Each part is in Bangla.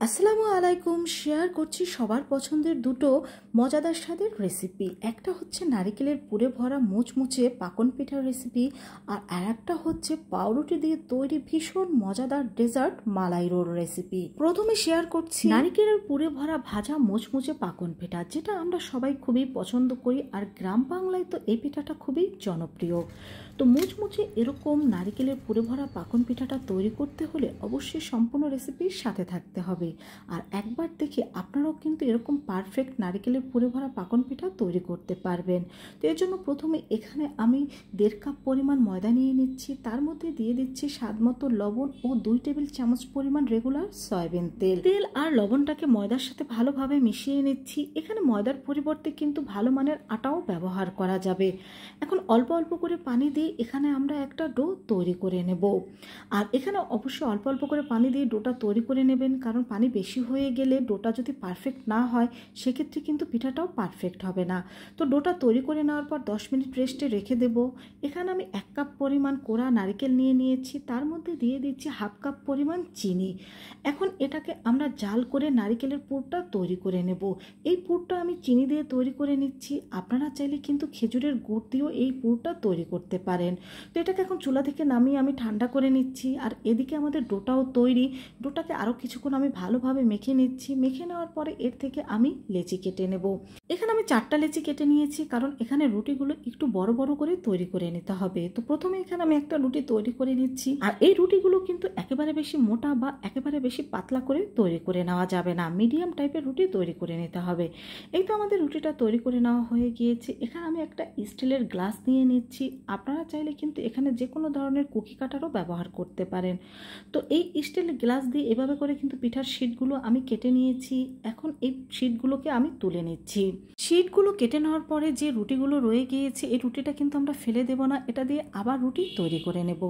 আসসালামু আলাইকুম। শেয়ার করছি সবার পছন্দের দুটো মজাদার স্বাদের রেসিপি। একটা হচ্ছে নারিকেলের পুরে ভরা মুচমুচে পাকন পিঠার রেসিপি, আর আরেকটা হচ্ছে পাউরুটি দিয়ে তৈরি ভীষণ মজাদার ডেজার্ট মালাই রোল রেসিপি। প্রথমে শেয়ার করছি নারিকেলের পুরে ভরা ভাজা মুচমুচে পাকন পিঠা, যেটা আমরা সবাই খুবই পছন্দ করি, আর গ্রাম বাংলায় তো এই পিঠাটা খুবই জনপ্রিয়। তো মুচমুচে এরকম নারিকেলের পুরে ভরা পাকন পিঠাটা তৈরি করতে হলে অবশ্যই সম্পূর্ণ রেসিপির সাথে থাকতে হবে। আর একবার দেখে আপনারাও কিন্তু এরকম পারফেক্ট নারিকেলের পুরে ভরা পাকন পিঠা তৈরি করতে পারবেন। তো এর জন্য প্রথমে এখানে আমি 1.5 কাপ পরিমাণ ময়দা নিয়ে নিচ্ছি, তার মধ্যে দিয়ে দিচ্ছি স্বাদ মতো লবণ ও 2 টেবিল চামচ পরিমাণ রেগুলার সয়াবিন তেল আর লবণটাকে ময়দার সাথে ভালোভাবে মিশিয়ে নিচ্ছি। এখানে ময়দার পরিবর্তে কিন্তু ভালো মানের আটাও ব্যবহার করা যাবে। এখন অল্প অল্প করে পানি দিয়ে এখানে আমরা একটা ডো তৈরি করে নেব। আর এখানে অবশ্যই অল্প অল্প করে পানি দিয়ে ডোটা তৈরি করে নেবেন, কারণ পানি বেশি হয়ে গেলে ডোটা যদি পারফেক্ট না হয় সেক্ষেত্রে কিন্তু পিঠাটাও পারফেক্ট হবে না। তো ডোটা তৈরি করে নেওয়ার পর 10 মিনিট রেস্টে রেখে দেব। এখানে আমি 1 কাপ পরিমাণ কোরা নারকেল নিয়ে নিয়েছি, তার মধ্যে দিয়ে দিচ্ছি 1/2 কাপ পরিমাণ চিনি। এখন এটাকে আমরা জাল করে নারকেলের পুরটা তৈরি করে নেব। এই পুরটা আমি চিনি দিয়ে তৈরি করে নিচ্ছি, আপনারা চাইলে কিন্তু খেজুরের গুড় দিয়েও এই পুরটা তৈরি করতে পারেন। তো এটাকে এখন চুলা থেকে নামিয়ে আমি ঠান্ডা করে নিচ্ছি। আর এদিকে আমাদের ডোটাও তৈরি। ডোটাকে আরও কিছুক্ষণ আমি ভালোভাবে মেখে নিচ্ছি। মেখে নেওয়ার পরে এর থেকে আমি লেচি কেটে নেব। এখানে আমি 4টা লেচি কেটে নিয়েছি, কারণ এখানে রুটিগুলো একটু বড় বড় করে তৈরি করে নিতে হবে। তো প্রথমে এখানে আমি একটা রুটি তৈরি করে নিচ্ছি। আর এই রুটিগুলো কিন্তু একেবারে বেশি মোটা বা একেবারে বেশি পাতলা করে তৈরি করে নেওয়া যাবে না, মিডিয়াম টাইপের রুটি তৈরি করে নিতে হবে। এই তো আমাদের রুটিটা তৈরি করে নেওয়া হয়ে গিয়েছে। এখানে আমি একটা স্টিলের গ্লাস নিয়ে নিচ্ছি। আপনারা চাইলে কিন্তু এখানে যে কোনো ধরনের কুকি কাটারও ব্যবহার করতে পারেন। তো এই স্টিলের গ্লাস দিয়ে এভাবে করে কিন্তু পিঠার শিটগুলো আমি কেটে নিয়েছি। এখন এই শিটগুলোকে আমি তুলে নিচ্ছি। শিটগুলো কেটে নেওয়ার পরে যে রুটিগুলো রয়ে গিয়েছে, এই রুটিটা কিন্তু আমরা ফেলে দেব না, এটা দিয়ে আবার রুটি তৈরি করে নেব।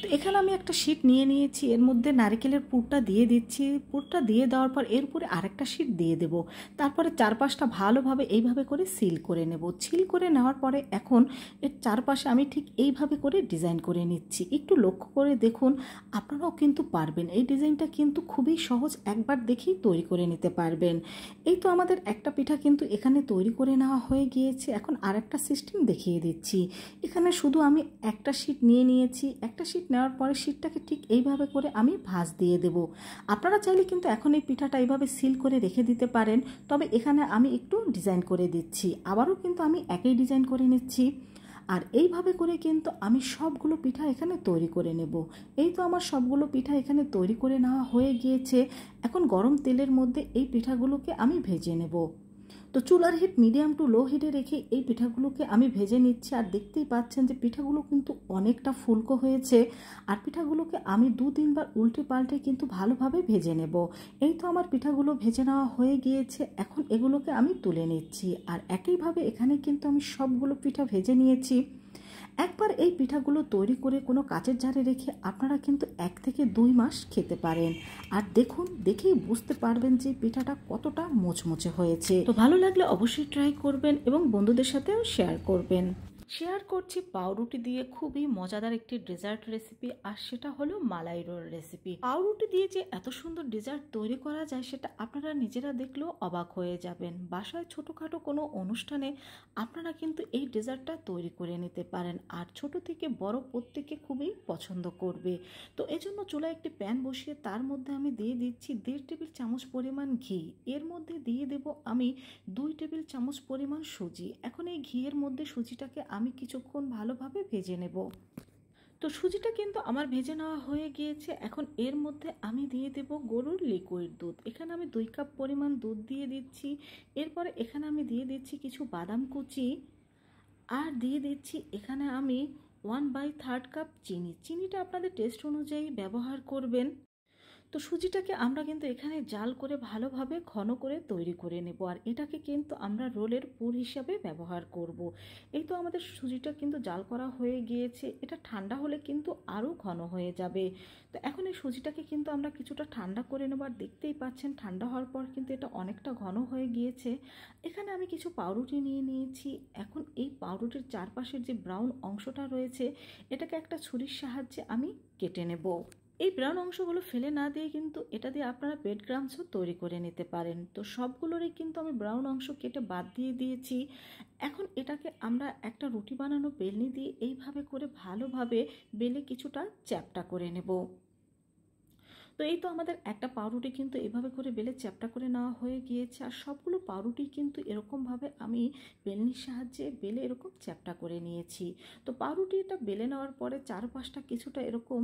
তো এখানে আমি একটা শিট নিয়ে নিয়েছি, এর মধ্যে নারকেলের পুরটা দিয়ে দিচ্ছি। পুরটা দিয়ে দেওয়ার পর এর উপরে আরেকটা শিট দিয়ে দেব। তারপরে চারপাশটা ভালোভাবে এইভাবে করে সিল করে নেব। সিল করে নেওয়ার পরে এখন এর চারপাশে আমি ঠিক এইভাবে করে ডিজাইন করে নিচ্ছি। একটু লক্ষ্য করে দেখুন, আপনারাও কিন্তু পারবেন। এই ডিজাইনটা কিন্তু খুবই সহজ, একবার দেখেই তৈরি করে নিতে পারবেন। এই তো আমাদের একটা পিঠা কিন্তু এখানে তৈরি করে নেওয়া হয়ে গিয়েছে। এখন আরেকটা সিস্টেম দেখিয়ে দিচ্ছি। এখানে শুধু আমি একটা শিট নিয়ে নিয়েছি। একটা শিট নেওয়ার পরে শিটটাকে ঠিক এইভাবে করে আমি ভাঁজ দিয়ে দেব। আপনারা চাইলে কিন্তু এখন এই পিঠাটা এইভাবে সিল করে রেখে দিতে পারেন, তবে এখানে আমি একটু ডিজাইন করে দিচ্ছি। আবারও কিন্তু আমি একই ডিজাইন করে নিচ্ছি। আর এইভাবে করে কিন্তু আমি সবগুলো পিঠা এখানে তৈরি করে নেব। এই তো আমার সবগুলো পিঠা এখানে তৈরি করে নেওয়া হয়ে গিয়েছে। এখন গরম তেলের মধ্যে এই পিঠাগুলোকে আমি ভেজে নেব। তো চুলার হিট মিডিয়াম টু লো হিটে রেখে এই পিঠাগুলোকে আমি ভেজে নিচ্ছি। আর দেখতেই পাচ্ছেন যে পিঠাগুলো কিন্তু অনেকটা ফুলকো হয়েছে। আর পিঠাগুলোকে আমি 2-3 বার উল্টে পাল্টে কিন্তু ভালোভাবে ভেজে নেব। এই তো আমার পিঠাগুলো ভেজে নেওয়া হয়ে গিয়েছে। এখন এগুলোকে আমি তুলে নিচ্ছি। আর একইভাবে এখানে কিন্তু আমি সবগুলো পিঠা ভেজে নিয়েছি। একবার এই পিঠাগুলো তৈরি করে কোনো কাচের জারে রেখে আপনারা কিন্তু 1 থেকে 2 মাস খেতে পারেন। আর দেখুন, দেখেই বুঝতে পারবেন যে পিঠাটা কতটা মুচমুচে হয়েছে। তো ভালো লাগলে অবশ্যই ট্রাই করবেন এবং বন্ধুদের সাথেও শেয়ার করবেন। শেয়ার করছি পাউরুটি দিয়ে খুবই মজাদার একটি ডেজার্ট রেসিপি, আর সেটা হলো মালাই রোল রেসিপি। পাউরুটি দিয়ে যে এত সুন্দর ডেজার্ট তৈরি করা যায় সেটা আপনারা নিজেরা দেখলেও অবাক হয়ে যাবেন। বাসায় ছোটোখাটো কোনো অনুষ্ঠানে আপনারা কিন্তু এই ডেজার্টটা তৈরি করে নিতে পারেন, আর ছোট থেকে বড় প্রত্যেকে খুবই পছন্দ করবে। তো এজন্য চুলায় একটি প্যান বসিয়ে তার মধ্যে আমি দিয়ে দিচ্ছি 1.5 টেবিল চামচ পরিমাণ ঘি। এর মধ্যে দিয়ে দেব আমি 2 টেবিল চামচ পরিমাণ সুজি। এখন এই ঘিয়ের মধ্যে সুজিটাকে আমি কিছুক্ষণ ভালোভাবে ভেজে নেব। তো সুজিটা কিন্তু আমার ভেজে নেওয়া হয়ে গিয়েছে। এখন এর মধ্যে আমি দিয়ে দেব গরুর লিকুইড দুধ। এখানে আমি 2 কাপ পরিমাণ দুধ দিয়ে দিচ্ছি। এরপরে এখানে আমি দিয়ে দিচ্ছি কিছু বাদাম কুচি, আর দিয়ে দিচ্ছি এখানে আমি 1/3 কাপ চিনি। চিনিটা আপনাদের টেস্ট অনুযায়ী ব্যবহার করবেন। তো সুজিটাকে আমরা কিন্তু এখানে জাল করে ভালোভাবে ঘন করে তৈরি করে নেব, আর এটাকে কিন্তু আমরা রোলের পুর হিসাবে ব্যবহার করব। এই তো আমাদের সুজিটা কিন্তু জাল করা হয়ে গিয়েছে। এটা ঠান্ডা হলে কিন্তু আরও ঘন হয়ে যাবে। তো এখন এই সুজিটাকে কিন্তু আমরা কিছুটা ঠান্ডা করে নেব। আর দেখতেই পাচ্ছেন ঠান্ডা হওয়ার পর কিন্তু এটা অনেকটা ঘন হয়ে গিয়েছে। এখানে আমি কিছু পাউরুটি নিয়ে নিয়েছি। এখন এই পাউরুটির চারপাশের যে ব্রাউন অংশটা রয়েছে এটাকে একটা ছুরির সাহায্যে আমি কেটে নেব। এই ব্রাউন অংশগুলো ফেলে না দিয়ে কিন্তু এটা দিয়ে আপনারা ব্রেড ক্রাম্বসও তৈরি করে নিতে পারেন। তো সবগুলোরই কিন্তু আমি ব্রাউন অংশ কেটে বাদ দিয়ে দিয়েছি। এখন এটাকে আমরা একটা রুটি বানানো বেলনি দিয়ে এইভাবে করে ভালোভাবে বেলে কিছুটা চ্যাপ্টা করে নেব। তো এই তো আমাদের একটা পাউরুটি কিন্তু এভাবে করে বেলে চ্যাপ্টা করে নেওয়া হয়ে গিয়েছে। আর সবগুলো পাউরুটি কিন্তু এরকমভাবে আমি বেলনির সাহায্যে বেলে এরকম চ্যাপ্টা করে নিয়েছি। তো পাউরুটিটা বেলে নেওয়ার পরে চারপাশটা কিছুটা এরকম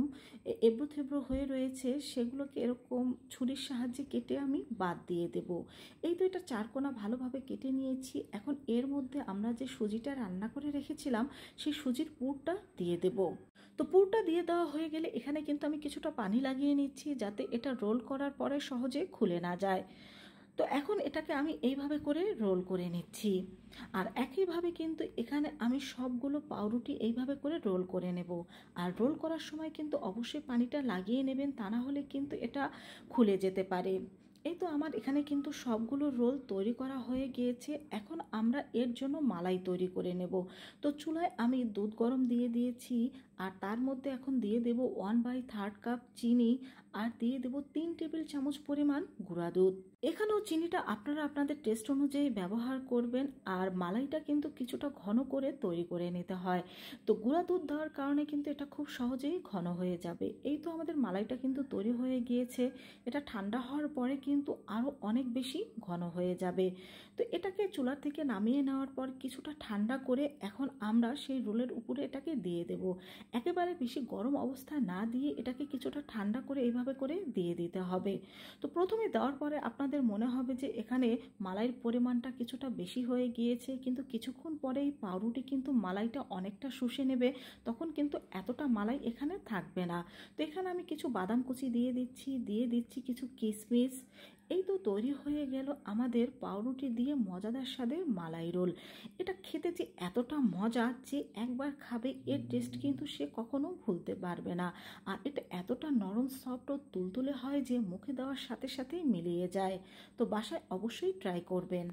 এবড়ো থেবড়ো হয়ে রয়েছে, সেগুলোকে এরকম ছুরির সাহায্যে কেটে আমি বাদ দিয়ে দেব। এই তো এটা চারকোনা ভালোভাবে কেটে নিয়েছি। এখন এর মধ্যে আমরা যে সুজিটা রান্না করে রেখেছিলাম সেই সুজির পুরটা দিয়ে দেব। তো পুরটা দিয়ে দেওয়া হয়ে গেলে এখানে কিন্তু আমি কিছুটা পানি লাগিয়ে নিচ্ছি যাতে এটা রোল করার পরে সহজে খুলে না যায়। তো এখন এটাকে আমি এইভাবে করে রোল করে নিচ্ছি। আর একইভাবে কিন্তু এখানে আমি সবগুলো পাউরুটি এইভাবে করে রোল করে নেব। আর রোল করার সময় কিন্তু অবশ্যই পানিটা লাগিয়ে নেবেন, তা না হলে কিন্তু এটা খুলে যেতে পারে। এই তো আমার এখানে কিন্তু সবগুলো রোল তৈরি করা হয়ে গিয়েছে। এখন আমরা এর জন্য মালাই তৈরি করে নেব। তো চুলায় আমি দুধ গরম দিয়ে দিয়েছি, আর তার মধ্যে এখন দিয়ে দেব 1/3 কাপ চিনি, আর দিয়ে দেব 3 টেবিল চামচ পরিমাণ গুঁড়া দুধ। এখানেও চিনিটা আপনারা আপনাদের টেস্ট অনুযায়ী ব্যবহার করবেন। আর মালাইটা কিন্তু কিছুটা ঘন করে তৈরি করে নিতে হয়। তো গুঁড়া দুধ দেওয়ার কারণে কিন্তু এটা খুব সহজেই ঘন হয়ে যাবে। এই তো আমাদের মালাইটা কিন্তু তৈরি হয়ে গিয়েছে। এটা ঠান্ডা হওয়ার পরে কিন্তু আরও অনেক বেশি ঘন হয়ে যাবে। তো এটাকে চুলা থেকে নামিয়ে নেওয়ার পর কিছুটা ঠান্ডা করে এখন আমরা সেই রোলের উপরে এটাকে দিয়ে দেব। একেবারে বেশি গরম অবস্থায় না দিয়ে এটাকে কিছুটা ঠান্ডা করে এইভাবে করে দিয়ে দিতে হবে। তো প্রথমে দেওয়ার পরে আপনাদের মনে হবে যে এখানে মালাইয়ের পরিমাণটা কিছুটা বেশি হয়ে গিয়েছে, কিন্তু কিছুক্ষণ পরেই পাউরুটি কিন্তু মালাইটা অনেকটা শুষে নেবে, তখন কিন্তু এতটা মালাই এখানে থাকবে না। তো এখানে আমি কিছু বাদাম কুচি দিয়ে দিচ্ছি কিছু কিশমিশ। এই তো তৈরি হয়ে গেল আমাদের পাউরুটি দিয়ে মজাদার স্বাদের মালাই রোল। এটা খেতে যে এতটা মজা, যে একবার খাবে এর টেস্ট কিন্তু সে কখনো ভুলতে পারবে না। আর এটা এতটা নরম সফট ও তুলতুলে হয় যে মুখে দেওয়ার সাথে সাথেই মিলিয়ে যায়। তো বাসায় অবশ্যই ট্রাই করবেন।